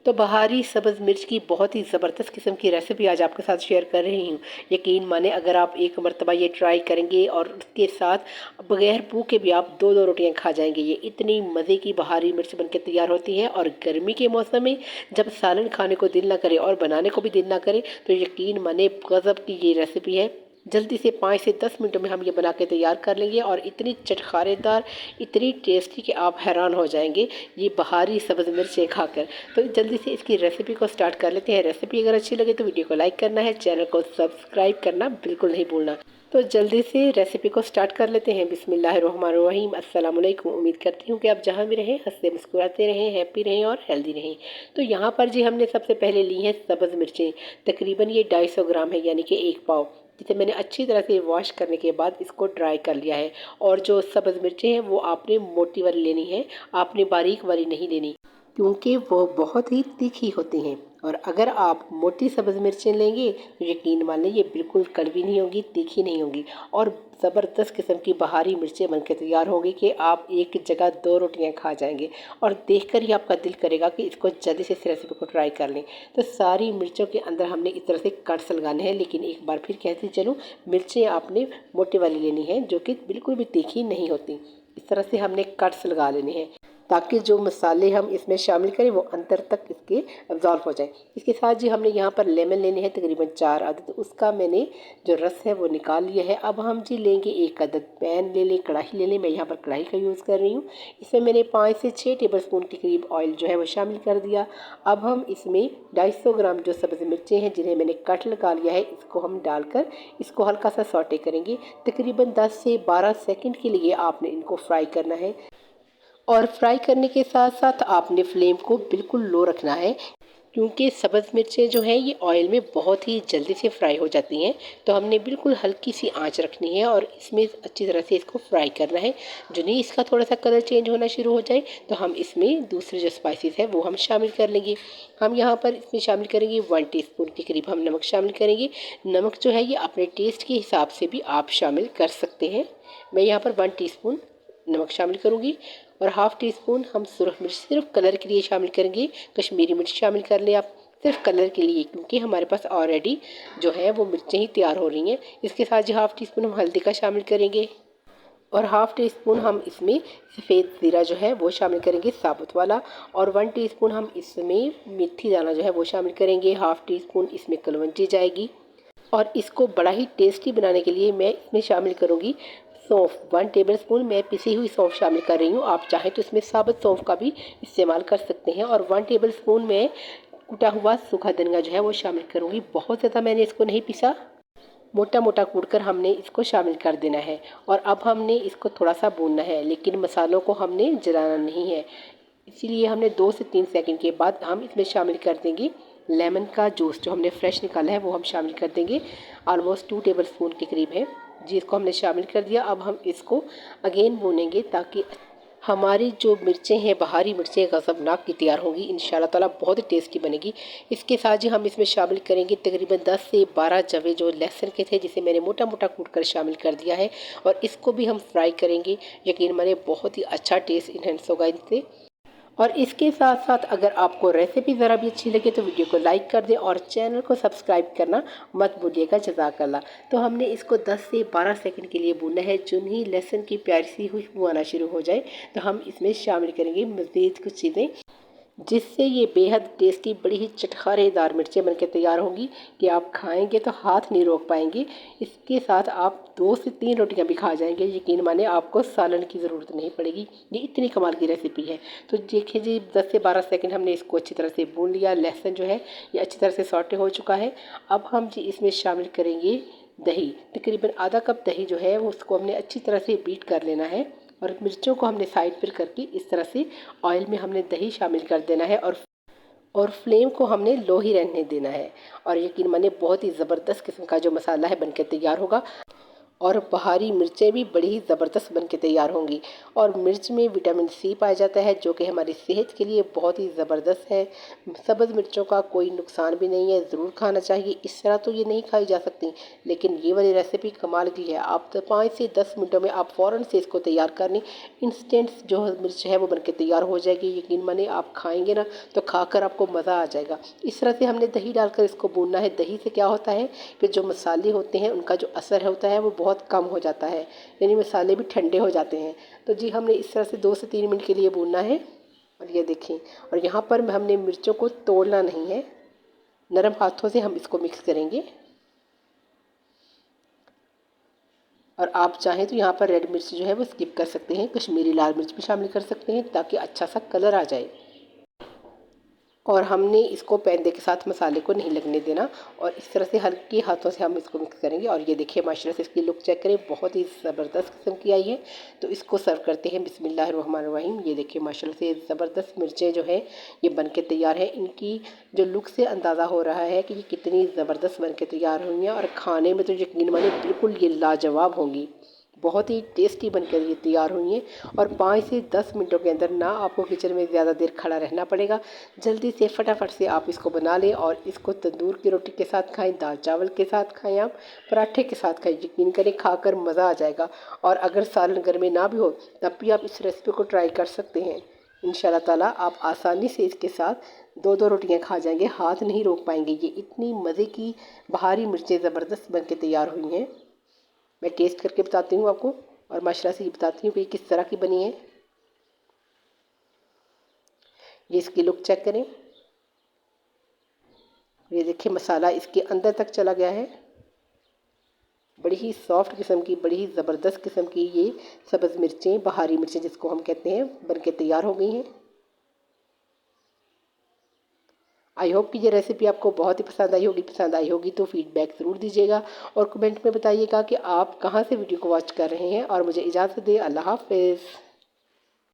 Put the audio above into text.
तो बहारी सब्ज़ मिर्च की बहुत ही ज़बरदस्त किस्म की रेसिपी आज आपके साथ शेयर कर रही हूँ। यकीन माने अगर आप एक मरतबा ये ट्राई करेंगे और उसके साथ बगैर भूखे भी आप दो दो रोटियाँ खा जाएंगे। ये इतनी मज़े की बहारी मिर्च बनके तैयार होती है और गर्मी के मौसम में जब सालन खाने को दिल ना करे और बनाने को भी दिल ना करे तो यकीन माने गज़ब की ये रेसिपी है। जल्दी से 5 से 10 मिनटों में हम ये बना के तैयार कर लेंगे और इतनी चटखारेदार, इतनी टेस्टी कि आप हैरान हो जाएंगे ये बहारी सब्ज़ मिर्चें खाकर। तो जल्दी से इसकी रेसिपी को स्टार्ट कर लेते हैं। रेसिपी अगर अच्छी लगे तो वीडियो को लाइक करना है, चैनल को सब्सक्राइब करना बिल्कुल नहीं भूलना। तो जल्दी से रेसिपी को स्टार्ट कर लेते हैं। बिस्मिल्लाहिर्रहमानिर्रहीम। अस्सलाम वालेकुम। उम्मीद करती हूँ कि आप जहाँ भी रहें हंसते मुस्कुराते रहें, हैप्पी रहें और हेल्दी रहें। तो यहाँ पर जी हमने सबसे पहले ली हैं सब्ज़ मिर्चें। तकरीबन ये 250 ग्राम है, यानी कि 1 पाव, जिसे मैंने अच्छी तरह से वॉश करने के बाद इसको ड्राई कर लिया है। और जो सब्ज़ मिर्चें हैं वो आपने मोटी वाली लेनी है, आपने बारीक वाली नहीं लेनी, क्योंकि वो बहुत ही तीखी होती हैं। और अगर आप मोटी सब्ज़ मिर्चें लेंगे तो यकीन मान लें ये बिल्कुल कड़वी नहीं होंगी, तीखी नहीं होंगी और ज़बरदस्त किस्म की बहारी मिर्चें बनकर तैयार होंगी कि आप एक जगह दो रोटियां खा जाएंगे। और देखकर ही आपका दिल करेगा कि इसको जल्दी से इस रेसिपी को ट्राई कर लें। तो सारी मिर्चों के अंदर हमने इस तरह से कट्स लगाने हैं, लेकिन एक बार फिर कहती चलूँ, मिर्चें आपने मोटी वाली लेनी है जो कि बिल्कुल भी तीखी नहीं होती। इस तरह से हमने कट्स लगा लेने हैं ताकि जो मसाले हम इसमें शामिल करें वो अंदर तक इसके अब्जॉर्ब हो जाए। इसके साथ जी हमने यहाँ पर लेमन लेने हैं तकरीबन 4 अदद, उसका मैंने जो रस है वो निकाल लिया है। अब हम जी लेंगे 1 अदद पैन ले लें, कढ़ाई ले लें। मैं यहाँ पर कढ़ाई का यूज़ कर रही हूँ। इसमें मैंने 5 से 6 टेबल स्पून के करीब ऑयल जो है वो शामिल कर दिया। अब हम इसमें 250 ग्राम जो सब्ज़ मिर्चें हैं जिन्हें मैंने कट लगा लिया है, इसको हम डालकर इसको हल्का सा सौटे करेंगे। तकरीबन 10 से 12 सेकंड के लिए आपने इनको फ्राई करना है। और फ्राई करने के साथ साथ आपने फ्लेम को बिल्कुल लो रखना है, क्योंकि सब्ज़ मिर्चें जो हैं ये ऑयल में बहुत ही जल्दी से फ्राई हो जाती हैं। तो हमने बिल्कुल हल्की सी आंच रखनी है और इसमें अच्छी तरह से इसको फ्राई करना है। जो नहीं इसका थोड़ा सा कलर चेंज होना शुरू हो जाए तो हम इसमें दूसरे जो स्पाइसेस है वो हम शामिल कर लेंगे। हम यहाँ पर इसमें शामिल करेंगे 1 टीस्पून के करीब हम नमक शामिल करेंगे। नमक जो है ये अपने टेस्ट के हिसाब से भी आप शामिल कर सकते हैं। मैं यहाँ पर 1 टीस्पून नमक शामिल करूँगी और हाफ़ टी स्पून हम सुरख मिर्च सिर्फ कलर के लिए शामिल करेंगे। कश्मीरी मिर्च शामिल कर लें आप सिर्फ कलर के लिए, क्योंकि हमारे पास ऑलरेडी जो है वो मिर्चें ही तैयार हो रही हैं। इसके साथ जो हाफ़ टी स्पून हम हल्दी का शामिल करेंगे और हाफ़ टी स्पून हम इसमें सफ़ेद ज़ीरा जो है वो शामिल करेंगे साबुत वाला। और 1 टीस्पून हम इसमें मेथी दाना जो है वो शामिल करेंगे। हाफ़ टी स्पून इसमें कलवंजी जाएगी। और इसको बड़ा ही टेस्टी बनाने के लिए मैं इसमें शामिल करूँगी सौंफ। 1 टेबल स्पून मैं पिसी हुई सौंफ शामिल कर रही हूँ। आप चाहें तो इसमें साबुत सौंफ का भी इस्तेमाल कर सकते हैं। और 1 टेबल स्पून मैं कुटा हुआ सूखा धनिया जो है वो शामिल करूँगी। बहुत ज़्यादा मैंने इसको नहीं पिसा, मोटा मोटा कूटकर हमने इसको शामिल कर देना है। और अब हमने इसको थोड़ा सा भूनना है, लेकिन मसालों को हमने जलाना नहीं है। इसीलिए हमने 2 से 3 सेकंड के बाद हम इसमें शामिल कर देंगे लेमन का जूस, जो हमने फ्रेश निकाला है वो हम शामिल कर देंगे। ऑलमोस्ट 2 टेबल स्पून के करीब है जी, इसको हमने शामिल कर दिया। अब हम इसको अगेन भूनेंगे ताकि हमारी जो मिर्चें हैं बहारी मिर्चें गज़बनाक की तैयार होंगी। इंशाल्लाह ताला बहुत ही टेस्टी बनेगी। इसके साथ ही हम इसमें शामिल करेंगे तकरीबन 10 से 12 जवे जो लहसुन के थे, जिसे मैंने मोटा मोटा कूट कर शामिल कर दिया है। और इसको भी हम फ्राई करेंगे। यकीन माने बहुत ही अच्छा टेस्ट इन्हेंस होगा इनसे। और इसके साथ साथ अगर आपको रेसिपी ज़रा भी अच्छी लगे तो वीडियो को लाइक कर दें और चैनल को सब्सक्राइब करना मत भूलिएगा। जज़ाकल्लाह। तो हमने इसको 10 से 12 सेकंड के लिए भूनना है। जो ही लहसुन की प्यारी सी खुशबू आना शुरू हो जाए तो हम इसमें शामिल करेंगे मज़ीद कुछ चीज़ें, जिससे ये बेहद टेस्टी बड़ी ही चटखारेदार मिर्चें बनके तैयार होंगी कि आप खाएंगे तो हाथ नहीं रोक पाएंगे। इसके साथ आप 2 से 3 रोटियां भी खा जाएंगे। यकीन माने आपको सालन की ज़रूरत नहीं पड़ेगी। ये इतनी कमाल की रेसिपी है। तो देखिए जी 10 से 12 सेकंड हमने इसको अच्छी तरह से भून लिया। लहसुन जो है ये अच्छी तरह से सॉटे हो चुका है। अब हम जी इसमें शामिल करेंगे दही। तकरीबन आधा कप दही जो है वो उसको हमने अच्छी तरह से बीट कर लेना है। और मिर्चों को हमने साइड पर करके इस तरह से ऑयल में हमने दही शामिल कर देना है और फ्लेम को हमने लो ही रहने देना है। और यकीन माने बहुत ही ज़बरदस्त किस्म का जो मसाला है बनकर तैयार होगा। और बाहरी मिर्चें भी बड़ी ही ज़बरदस्त बन के तैयार होंगी। और मिर्च में विटामिन सी पाया जाता है जो कि हमारी सेहत के लिए बहुत ही ज़बरदस्त है। सब्ज़ मिर्चों का कोई नुकसान भी नहीं है, ज़रूर खाना चाहिए। इस तरह तो ये नहीं खाई जा सकती, लेकिन ये वाली रेसिपी कमाल की है। आप तो 5 से 10 मिनटों में आप फ़ौरन से इसको तैयार कर लें। इंस्टेंट जो मिर्च है वो बन के तैयार हो जाएगी। यकीन माने आप खाएंगे ना तो खाकर आपको मज़ा आ जाएगा। इस तरह से हमने दही डालकर इसको भूनना है। दही से क्या होता है कि जो मसाले होते हैं उनका जो असर होता है वो बहुत कम हो जाता है, यानी मसाले भी ठंडे हो जाते हैं। तो जी हमने इस तरह से 2 से 3 मिनट के लिए भूनना है। और ये देखें, और यहाँ पर हमने मिर्चों को तोड़ना नहीं है, नरम हाथों से हम इसको मिक्स करेंगे। और आप चाहें तो यहाँ पर रेड मिर्च जो है वो स्किप कर सकते हैं, कश्मीरी लाल मिर्च भी शामिल कर सकते हैं ताकि अच्छा सा कलर आ जाए। और हमने इसको पैंदे के साथ मसाले को नहीं लगने देना, और इस तरह से हल्के हाथों से हम इसको मिक्स करेंगे। और ये देखिए माशाल्लाह से इसकी लुक चेक करें, बहुत ही ज़बरदस्त किस्म की आई है। तो इसको सर्व करते हैं। बिस्मिल्लाहिर्रहमानिर्रहीम। ये देखिए माशाल्लाह से ज़बरदस्त मिर्चें जो है ये बन के तैयार है। इनकी जो लुक से अंदाज़ा हो रहा है कि ये कितनी ज़बरदस्त बन के तैयार हुई हैं, और खाने में तो यकीन मानिए बिल्कुल ये लाजवाब होंगी। बहुत ही टेस्टी बनकर ये तैयार हुई हैं। और 5 से 10 मिनटों के अंदर ना आपको किचन में ज़्यादा देर खड़ा रहना पड़ेगा। जल्दी से फटाफट से आप इसको बना लें और इसको तंदूर की रोटी के साथ खाएं, दाल चावल के साथ खाएं, आप पराठे के साथ खाएं। यकीन करें खाकर मज़ा आ जाएगा। और अगर सालन घर में ना भी हो तब भी आप इस रेसिपी को ट्राई कर सकते हैं। इंशाल्लाह ताला आप आसानी से इसके साथ 2-2 रोटियां खा जाएंगे, हाथ नहीं रोक पाएंगे। ये इतनी मज़े की बाहरी मिर्चें ज़बरदस्त बन के तैयार हुई हैं। मैं टेस्ट करके बताती हूँ आपको, और माशाल्लाह से ये बताती हूँ कि किस तरह की बनी है। ये इसकी लुक चेक करें। ये देखिए मसाला इसके अंदर तक चला गया है। बड़ी ही सॉफ्ट किस्म की, बड़ी ही ज़बरदस्त किस्म की ये सब्ज़ मिर्चें, बाहरी मिर्चें जिसको हम कहते हैं, बन के तैयार हो गई हैं। आई होप कि ये रेसिपी आपको बहुत ही पसंद आई होगी। पसंद आई होगी तो फीडबैक ज़रूर दीजिएगा और कमेंट में बताइएगा कि आप कहाँ से वीडियो को वॉच कर रहे हैं। और मुझे इजाज़त दें। अल्लाह हाफ़िज़।